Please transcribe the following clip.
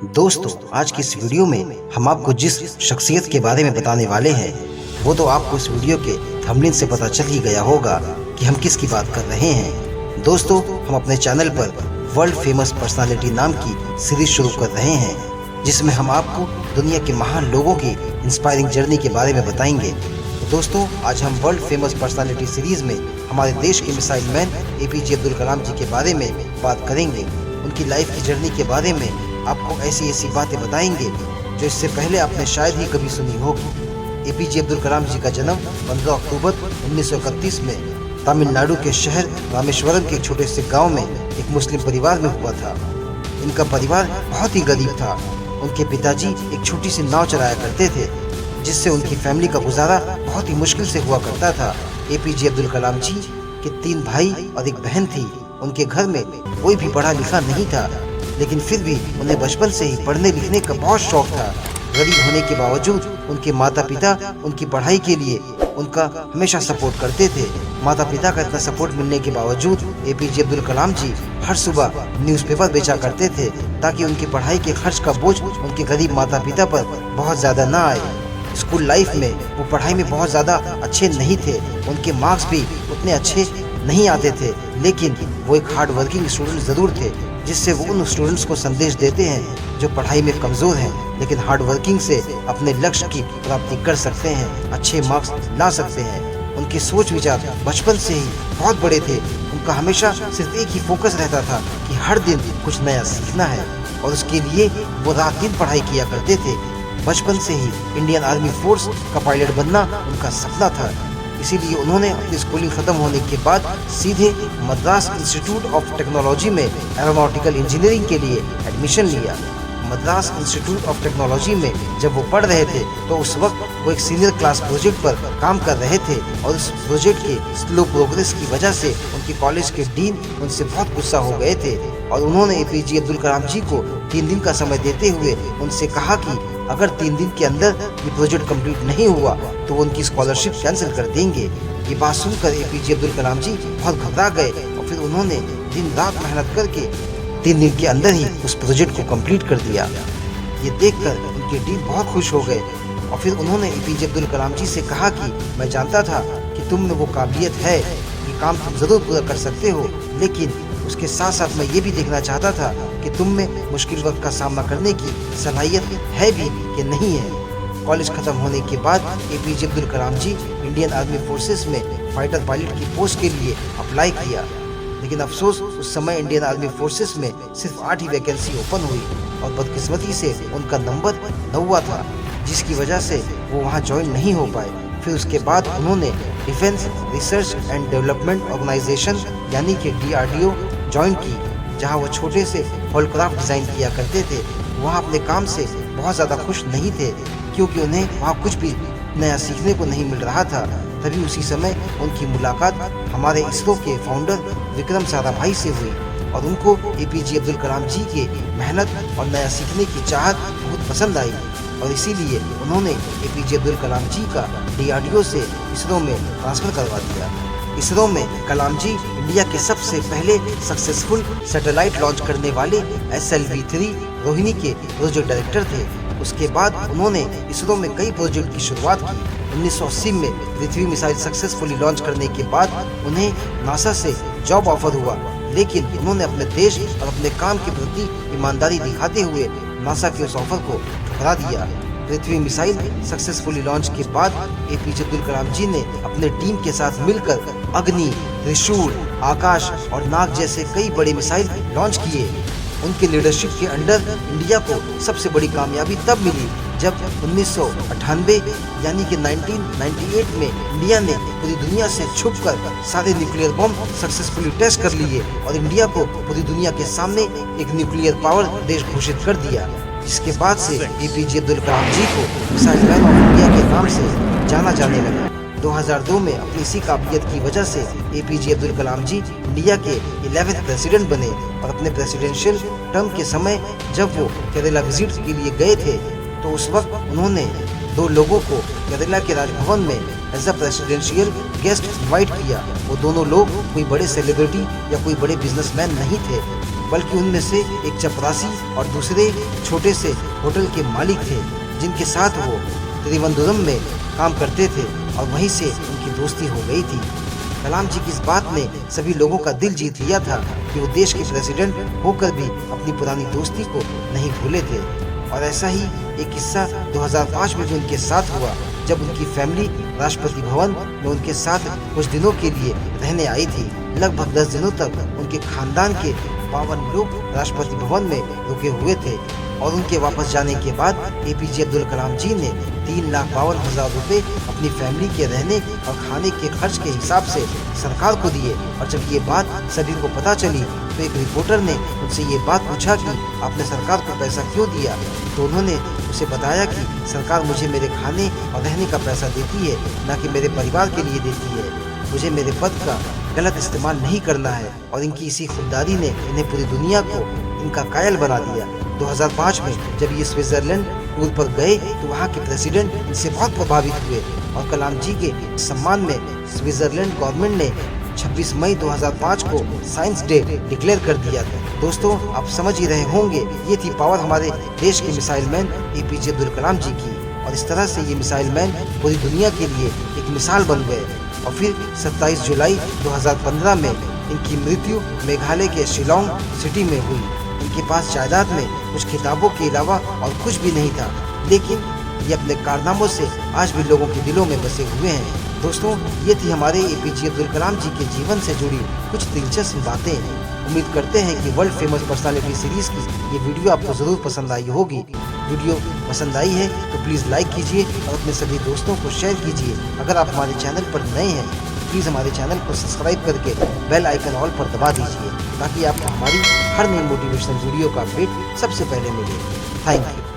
दोस्तों, आज की इस वीडियो में हम आपको जिस शख्सियत के बारे में बताने वाले हैं वो तो आपको इस वीडियो के थंबनेल से पता चल ही गया होगा कि हम किसकी बात कर रहे हैं। दोस्तों, हम अपने चैनल पर वर्ल्ड फेमस पर्सनालिटी नाम की सीरीज शुरू कर रहे हैं जिसमें हम आपको दुनिया के महान लोगों की इंस्पायरिंग जर्नी के बारे में बताएंगे। तो दोस्तों, आज हम वर्ल्ड फेमस पर्सनालिटी सीरीज में हमारे देश के missile man APJ Abdul Kalam जी के बारे में बात करेंगे। उनकी लाइफ की जर्नी के बारे में आपको ऐसी ऐसी बातें बताएंगे जो इससे पहले आपने शायद ही कभी सुनी होगी। APJ अब्दुल कलाम जी का जन्म 15 अक्टूबर 1931 में तमिलनाडु के शहर रामेश्वरम के एक छोटे से गांव में एक मुस्लिम परिवार में हुआ था। इनका परिवार बहुत ही गरीब था। उनके पिताजी एक छोटी सी नाव चलाया करते थे जिससे उनकी फैमिली का गुजारा बहुत ही मुश्किल से हुआ करता था। APJ अब्दुल कलाम जी के 3 भाई और एक बहन थी। उनके घर में कोई भी पढ़ा लिखा नहीं था, लेकिन फिर भी उन्हें बचपन से ही पढ़ने लिखने का बहुत शौक था। गरीब होने के बावजूद उनके माता पिता उनकी पढ़ाई के लिए उनका हमेशा सपोर्ट करते थे। माता पिता का इतना सपोर्ट मिलने के बावजूद APJ अब्दुल कलाम जी हर सुबह न्यूज़पेपर बेचा करते थे ताकि उनकी पढ़ाई के खर्च का बोझ उनके गरीब माता पिता पर बहुत ज़्यादा ना आए। स्कूल लाइफ में वो पढ़ाई में बहुत ज़्यादा अच्छे नहीं थे, उनके मार्क्स भी उतने अच्छे नहीं आते थे, लेकिन वो एक हार्ड वर्किंग स्टूडेंट ज़रूर थे जिससे वो उन स्टूडेंट्स को संदेश देते हैं जो पढ़ाई में कमज़ोर हैं लेकिन हार्ड वर्किंग से अपने लक्ष्य की प्राप्ति कर सकते हैं, अच्छे मार्क्स ला सकते हैं। उनके सोच विचार बचपन से ही बहुत बड़े थे। उनका हमेशा सिर्फ एक ही फोकस रहता था कि हर दिन कुछ नया सीखना है और उसके लिए वो रात दिन पढ़ाई किया करते थे। बचपन से ही इंडियन आर्मी फोर्स का पायलट बनना उनका सपना था। इसीलिए उन्होंने अपनी स्कूलिंग खत्म होने के बाद सीधे मद्रास इंस्टीट्यूट ऑफ टेक्नोलॉजी में एरोनॉटिकल इंजीनियरिंग के लिए एडमिशन लिया। मद्रास इंस्टीट्यूट ऑफ टेक्नोलॉजी में जब वो पढ़ रहे थे तो उस वक्त वो एक सीनियर क्लास प्रोजेक्ट पर काम कर रहे थे और उस प्रोजेक्ट के स्लो प्रोग्रेस की वजह से उनके कॉलेज के डीन उनसे बहुत गुस्सा हो गए थे और उन्होंने APJ अब्दुल कलाम जी को 3 दिन का समय देते हुए उनसे कहा कि अगर 3 दिन के अंदर ये प्रोजेक्ट कंप्लीट नहीं हुआ तो वो उनकी स्कॉलरशिप कैंसिल कर देंगे। ये बात सुनकर APJ अब्दुल कलाम जी बहुत घबरा गए और फिर उन्होंने दिन रात मेहनत करके 3 दिन के अंदर ही उस प्रोजेक्ट को कंप्लीट कर दिया। ये देखकर उनके डीन बहुत खुश हो गए और फिर उन्होंने APJ अब्दुल कलाम जी से कहा कि मैं जानता था कि तुम में वो काबिलियत है, ये काम तुम जरूर पूरा कर सकते हो, लेकिन उसके साथ साथ मैं ये भी देखना चाहता था कि तुम में मुश्किल वक्त का सामना करने की सलाहियत है भी कि नहीं है। कॉलेज खत्म होने के बाद APJ अब्दुल कलाम जी इंडियन आर्मी फोर्सेस में फाइटर पायलट की पोस्ट के लिए अप्लाई किया, लेकिन अफसोस उस समय इंडियन आर्मी फोर्सेस में सिर्फ 8 ही वैकेंसी ओपन हुई और बदकिस्मती से उनका नंबर 9वां था, जिसकी वजह से वो वहाँ ज्वाइन नहीं हो पाए। फिर उसके बाद उन्होंने defence research and development organisation यानी कि DRDO ज्वाइन की, जहाँ वो छोटे से होलक्राफ्ट डिज़ाइन किया करते थे। वहाँ अपने काम से बहुत ज़्यादा खुश नहीं थे क्योंकि उन्हें वहाँ कुछ भी नया सीखने को नहीं मिल रहा था। तभी उसी समय उनकी मुलाकात हमारे इसरो के फाउंडर विक्रम साराभाई से हुई और उनको APJ अब्दुल कलाम जी के मेहनत और नया सीखने की चाहत बहुत पसंद आई और इसीलिए उन्होंने APJ अब्दुल कलाम जी का DRDO से इसरो में ट्रांसफ़र करवा दिया। इसरो में कलाम जी इंडिया के सबसे पहले सक्सेसफुल सैटेलाइट लॉन्च करने वाले SLV-3 रोहिणी के प्रोजेक्ट डायरेक्टर थे। उसके बाद उन्होंने इसरो में कई प्रोजेक्ट की शुरुआत की। 1980 में पृथ्वी मिसाइल सक्सेसफुली लॉन्च करने के बाद उन्हें नासा से जॉब ऑफर हुआ, लेकिन उन्होंने अपने देश और अपने काम के प्रति ईमानदारी दिखाते हुए नासा के उस ऑफर को ठुकरा दिया। पृथ्वी मिसाइल सक्सेसफुली लॉन्च के बाद APJ अब्दुल कलाम जी ने अपने टीम के साथ मिलकर अग्नि, त्रिशूल, आकाश और नाग जैसे कई बड़े मिसाइल लॉन्च किए। उनके लीडरशिप के अंडर इंडिया को सबसे बड़ी कामयाबी तब मिली जब 1998 यानी कि 1998 में इंडिया ने पूरी दुनिया से छुपकर सारे न्यूक्लियर बम सक्सेसफुली टेस्ट कर लिए और इंडिया को पूरी दुनिया के सामने एक न्यूक्लियर पावर देश घोषित कर दिया। जिसके बाद से APJ अब्दुल कलाम जी को मिसाइल मैन ऑफ इंडिया के नाम से जाना जाने लगा। 2002 में अपनी इसी काबिलियत की वजह से APJ अब्दुल कलाम जी इंडिया के 11वें प्रेसिडेंट बने और अपने प्रेसिडेंशियल टर्म के समय जब वो केरला विजिट के लिए गए थे तो उस वक्त उन्होंने 2 लोगों को केरला के राजभवन में as a presidential guest invite किया। वो दोनों लोग कोई बड़े सेलिब्रिटी या कोई बड़े बिजनेसमैन नहीं थे, बल्कि उनमें से एक चपरासी और दूसरे छोटे से होटल के मालिक थे, जिनके साथ वो तिरुवनंतपुरम में काम करते थे और वहीं से उनकी दोस्ती हो गई थी। कलाम जी की इस बात ने सभी लोगों का दिल जीत लिया था कि वो देश के प्रेसिडेंट होकर भी अपनी पुरानी दोस्ती को नहीं भूले थे। और ऐसा ही एक किस्सा 2005 में भी उनके साथ हुआ, जब उनकी फैमिली राष्ट्रपति भवन में उनके साथ कुछ दिनों के लिए रहने आई थी। लगभग 10 दिनों तक उनके खानदान के 52 लोग राष्ट्रपति भवन में रुके हुए थे और उनके वापस जाने के बाद APJ अब्दुल कलाम जी ने 3,52,000 रुपए अपनी फैमिली के रहने और खाने के खर्च के हिसाब से सरकार को दिए। और जब ये बात सभी को पता चली तो एक रिपोर्टर ने उनसे ये बात पूछा कि आपने सरकार को पैसा क्यों दिया, तो उन्होंने उसे बताया कि सरकार मुझे मेरे खाने और रहने का पैसा देती है, न कि मेरे परिवार के लिए देती है। मुझे मेरे पद का गलत इस्तेमाल नहीं करना है। और इनकी इसी खुददारी ने इन्हें पूरी दुनिया को इनका कायल बना दिया। 2005 में जब ये स्विट्जरलैंड टूर पर गए तो वहाँ के प्रेसिडेंट इनसे बहुत प्रभावित हुए और कलाम जी के सम्मान में स्विट्जरलैंड गवर्नमेंट ने 26 मई 2005 को साइंस डे डिक्लेयर कर दिया था। दोस्तों, आप समझ ही रहे होंगे, ये थी पावर हमारे देश के missile man APJ Abdul Kalam जी की। और इस तरह से ये मिसाइल मैन पूरी दुनिया के लिए एक मिसाल बन गए। और फिर 27 जुलाई 2015 में इनकी मृत्यु मेघालय के शिलोंग सिटी में हुई। इनके पास जायदाद में कुछ किताबों के अलावा और कुछ भी नहीं था, लेकिन ये अपने कारनामों से आज भी लोगों के दिलों में बसे हुए हैं। दोस्तों, ये थी हमारे APJ अब्दुल कलाम जी के जीवन से जुड़ी कुछ दिलचस्प बातें। उम्मीद करते हैं कि वर्ल्ड फेमस पर्सनालिटी सीरीज की ये वीडियो आपको ज़रूर पसंद आई होगी। वीडियो पसंद आई है तो प्लीज़ लाइक कीजिए और अपने सभी दोस्तों को शेयर कीजिए। अगर आप हमारे चैनल पर नए हैं तो प्लीज़ हमारे चैनल को सब्सक्राइब करके बेल आइकन ऑल पर दबा दीजिए, ताकि आपको हमारी हर नई मोटिवेशनल वीडियो का अपडेट सबसे पहले मिले। Thank you.